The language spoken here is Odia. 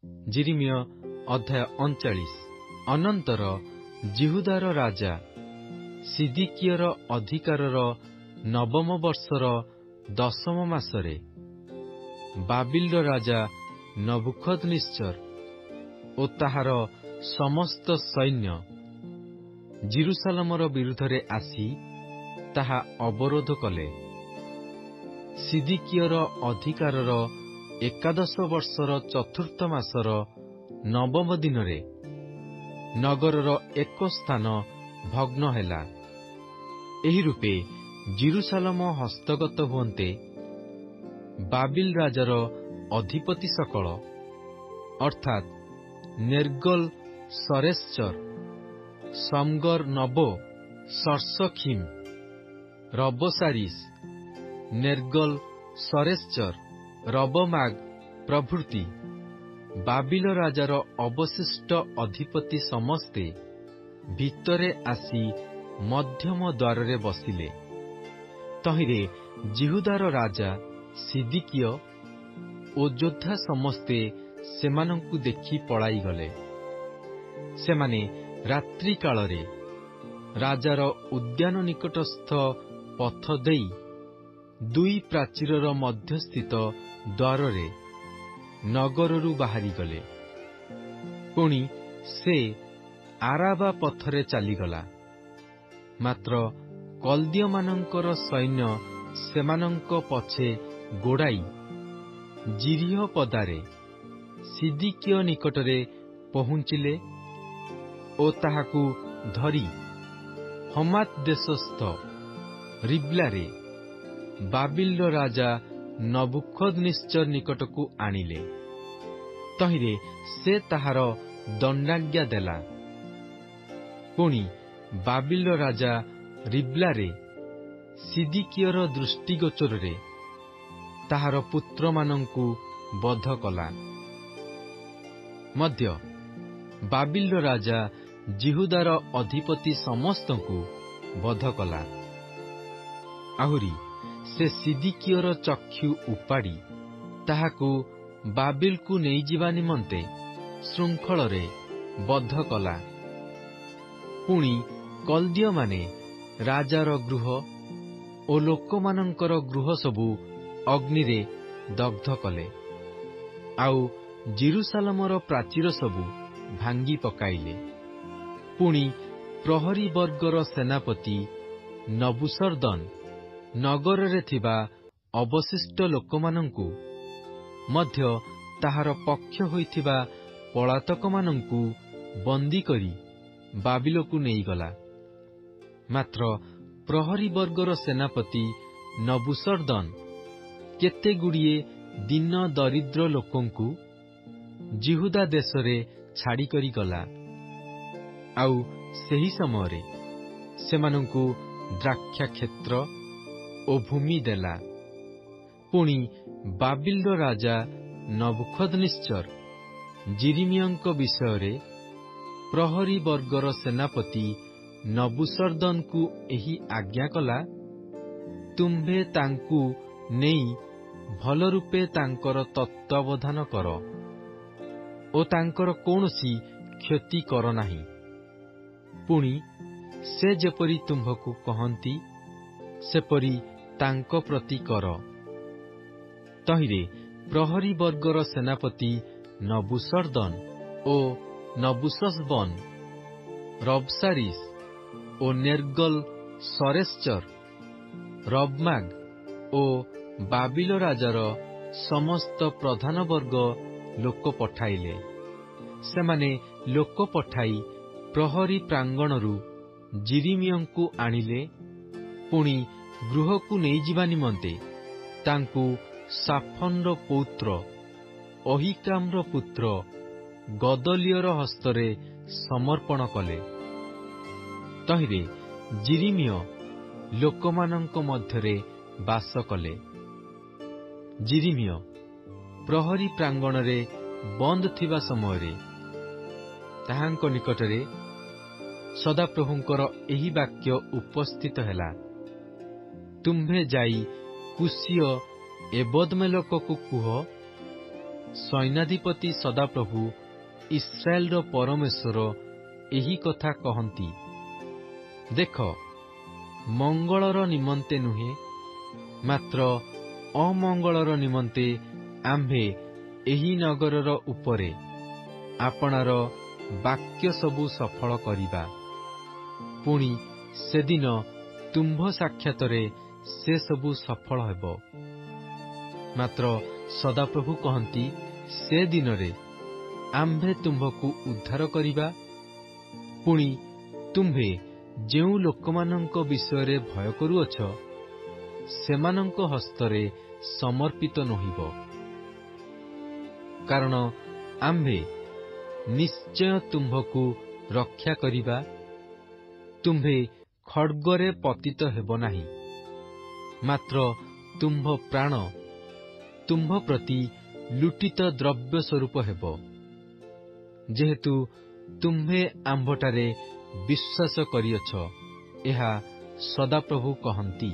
ଯିରିମିୟ ଅଧ୍ୟାୟ 39। ଅନନ୍ତର ଜିହୁଦାର ରାଜା ସିଦିକିୟର ଅଧିକାରର 9ମ ବର୍ଷର 10ମ ମାସରେ ବାବିଲର ରାଜା ନବୁଖଦ୍ନେସ୍ସର ଓ ତାହାର ସମସ୍ତ ସୈନ୍ୟ ଜିରୁସାଲମର ବିରୁଦ୍ଧରେ ଆସି ତାହା ଅବରୋଧ କଲେ। ସିଦିକିୟର ଅଧିକାରର 11 ବର୍ଷର 4ଥ ମାସର 9ମ ଦିନରେ ନଗରର ଏକ ସ୍ଥାନ ଭଗ୍ନ ହେଲା। ଏହି ରୂପେ ଜିରୁସାଲମ ହସ୍ତଗତ ହୁଅନ୍ତେ ବାବିଲ ରାଜାର ଅଧିପତି ସକଳ ଅର୍ଥାତ୍ ନେର୍ଗଲ ସରେସ୍ଚର, ସମଗର ନବୋ, ସର୍ସଖିମ୍, ରବସାରିସ୍, ନେର୍ଗଲ ସରେସ୍ଚର, ରବମାଗ ପ୍ରଭୃତି ବାବିଲ ରାଜାର ଅବଶିଷ୍ଟ ଅଧିପତି ସମସ୍ତେ ଭିତରେ ଆସି ମଧ୍ୟମ ଦ୍ୱାରରେ ବସିଲେ। ତହିଁରେ ଜିହୁଦାର ରାଜା ସିଦିକିୟ ଓ ଯୋଦ୍ଧା ସମସ୍ତେ ସେମାନଙ୍କୁ ଦେଖି ପଳାଇଗଲେ। ସେମାନେ ରାତ୍ରି କାଳରେ ରାଜାର ଉଦ୍ୟାନ ନିକଟସ୍ଥ ପଥ ଦେଇ 2 ପ୍ରାଚୀରର ମଧ୍ୟସ୍ଥିତ ଦ୍ୱାରରେ ନଗରରୁ ବାହାରିଗଲେ। ପୁଣି ସେ ଆରାବା ପଥରେ ଚାଲିଗଲା। ମାତ୍ର କଲ୍ଦୀୟମାନଙ୍କର ସୈନ୍ୟ ସେମାନଙ୍କ ପଛେ ଗୋଡ଼ାଇ ଜିରିହ ପଦାରେ ସିଦିକିୟ ନିକଟରେ ପହୁଞ୍ଚିଲେ ଓ ତାହାକୁ ଧରି ହମାତ ଦେଶସ୍ଥ ରିବ୍ଲାରେ ବାବିଲର ରାଜା ନବୁଖଦ୍ନେସ୍ସର ନିକଟକୁ ଆଣିଲେ। ତହିଁରେ ସେ ତାହାର ଦଣ୍ଡାଜ୍ଞା ଦେଲା। ପୁଣି ବାବିଲର ରାଜା ରିବ୍ଲାରେ ସିଦିକିୟର ଦୃଷ୍ଟିଗୋଚରରେ ତାହାର ପୁତ୍ରମାନଙ୍କୁ ବଧ କଲା। ମଧ୍ୟ ବାବିଲର ରାଜା ଜିହୁଦାର ଅଧିପତି ସମସ୍ତଙ୍କୁ ବଧ କଲା। ଆହୁରି ସେ ସିଦିକିୟର ଚକ୍ଷୁ ଉପାଡ଼ି ତାହାକୁ ବାବିଲକୁ ନେଇଯିବା ନିମନ୍ତେ ଶୃଙ୍ଖଳରେ ବଦ୍ଧ କଲା। ପୁଣି କଲ୍ଦୀୟମାନେ ରାଜାର ଗୃହ ଓ ଲୋକମାନଙ୍କର ଗୃହ ସବୁ ଅଗ୍ନିରେ ଦଗ୍ଧ କଲେ। ଆଉ ଜିରୁସାଲମର ପ୍ରାଚୀର ସବୁ ଭାଙ୍ଗି ପକାଇଲେ। ପୁଣି ପ୍ରହରୀ ବର୍ଗର ସେନାପତି ନବୁସର୍ଦନ ନଗରରେ ଥିବା ଅବଶିଷ୍ଟ ଲୋକମାନଙ୍କୁ ମଧ୍ୟ ତାହାର ପକ୍ଷ ହୋଇଥିବା ପଳାତକମାନଙ୍କୁ ବନ୍ଦୀ କରି ବାବିଲକୁ ନେଇଗଲା। ମାତ୍ର ପ୍ରହରୀ ବର୍ଗର ସେନାପତି ନବୁସର୍ଦନ କେତେଗୁଡ଼ିଏ ଦୀନ ଦରିଦ୍ର ଲୋକଙ୍କୁ ଜିହୁଦା ଦେଶରେ ଛାଡ଼ିକରି ଗଲା। ଆଉ ସେହି ସମୟରେ ସେମାନଙ୍କୁ ଦ୍ରାକ୍ଷାକ୍ଷେତ୍ର ଓ ଭୂମି ଦେଲା। ପୁଣି ବାବିଲର ରାଜା ନବୁଖଦ୍ନେସ୍ସର ଯିରିମିୟଙ୍କ ବିଷୟରେ ପ୍ରହରୀ ବର୍ଗର ସେନାପତି ନବୁସର୍ଦନକୁ ଏହି ଆଜ୍ଞା କଲା, ତୁମ୍ଭେ ତାଙ୍କୁ ନେଇ ଭଲ ରୂପେ ତାଙ୍କର ତତ୍ତ୍ୱାବଧାନ କର ଓ ତାଙ୍କର କୌଣସି କ୍ଷତି କର ନାହିଁ। ପୁଣି ସେ ଯେପରି ତୁମ୍ଭକୁ କହନ୍ତି ସେପରି ତାଙ୍କ ପ୍ରତି କର। ତହିଁରେ ପ୍ରହରୀ ବର୍ଗର ସେନାପତି ନବୁସର୍ଦନ ଓ ନବୁସସ୍ବନ, ରବସାରିସ୍ ଓ ନେର୍ଗଲ ସରେସ୍ଚର, ରବମାଗ ଓ ବାବିଲ ରାଜାର ସମସ୍ତ ପ୍ରଧାନ ବର୍ଗ ଲୋକ ପଠାଇଲେ। ସେମାନେ ଲୋକ ପଠାଇ ପ୍ରହରୀ ପ୍ରାଙ୍ଗଣରୁ ଯିରିମିୟଙ୍କୁ ଆଣିଲେ। ପୁଣି ଗୃହକୁ ନେଇଯିବା ନିମନ୍ତେ ତାଙ୍କୁ ସାଫନର ପୌତ୍ର ଅହିକାମର ପୁତ୍ର ଗଦଲିୟର ହସ୍ତରେ ସମର୍ପଣ କଲେ। ତହିଁରେ ଯିରିମିୟ ଲୋକମାନଙ୍କ ମଧ୍ୟରେ ବାସ କଲେ। ଯିରିମିୟ ପ୍ରହରୀ ପ୍ରାଙ୍ଗଣରେ ବନ୍ଦ ଥିବା ସମୟରେ ତାହାଙ୍କ ନିକଟରେ ସଦାପ୍ରଭୁଙ୍କର ଏହି ବାକ୍ୟ ଉପସ୍ଥିତ ହେଲା, ତୁମ୍ଭେ ଯାଇ କୁଶୀୟ ଏବଦମେଲେକକୁ କୁହ, ସୈନ୍ୟାଧିପତି ସଦାପ୍ରଭୁ ଇସ୍ରାଏଲର ପରମେଶ୍ୱର ଏହି କଥା କହନ୍ତି, ଦେଖ, ମଙ୍ଗଳର ନିମନ୍ତେ ନୁହେଁ, ମାତ୍ର ଅମଙ୍ଗଳର ନିମନ୍ତେ ଆମ୍ଭେ ଏହି ନଗରର ଉପରେ ଆପଣାର ବାକ୍ୟ ସବୁ ସଫଳ କରିବା। ପୁଣି ସେଦିନ ତୁମ୍ଭ ସାକ୍ଷାତରେ ସେ ସବୁ ସଫଳ ହେବ। ମାତ୍ର ସଦାପ୍ରଭୁ କହନ୍ତି, ସେ ଦିନରେ ଆମ୍ଭେ ତୁମ୍ଭକୁ ଉଦ୍ଧାର କରିବା। ପୁଣି ତୁମ୍ଭେ ଯେଉଁ ଲୋକମାନଙ୍କ ବିଷୟରେ ଭୟ କରୁଅଛ, ସେମାନଙ୍କ ହସ୍ତରେ ସମର୍ପିତ ନୋହିବ। କାରଣ ଆମ୍ଭେ ନିଶ୍ଚୟ ତୁମ୍ଭକୁ ରକ୍ଷା କରିବା। ତୁମ୍ଭେ ଖଡ୍ଗରେ ପତିତ ହେବ ନାହିଁ, ମାତ୍ର ତୁମ୍ଭ ପ୍ରାଣ ତୁମ୍ଭ ପ୍ରତି ଲୁଟିତ ଦ୍ରବ୍ୟ ସ୍ୱରୂପ ହେବ, ଯେହେତୁ ତୁମ୍ଭେ ଆମ୍ଭଠାରେ ବିଶ୍ୱାସ କରିଅଛ। ଏହା ସଦାପ୍ରଭୁ କହନ୍ତି।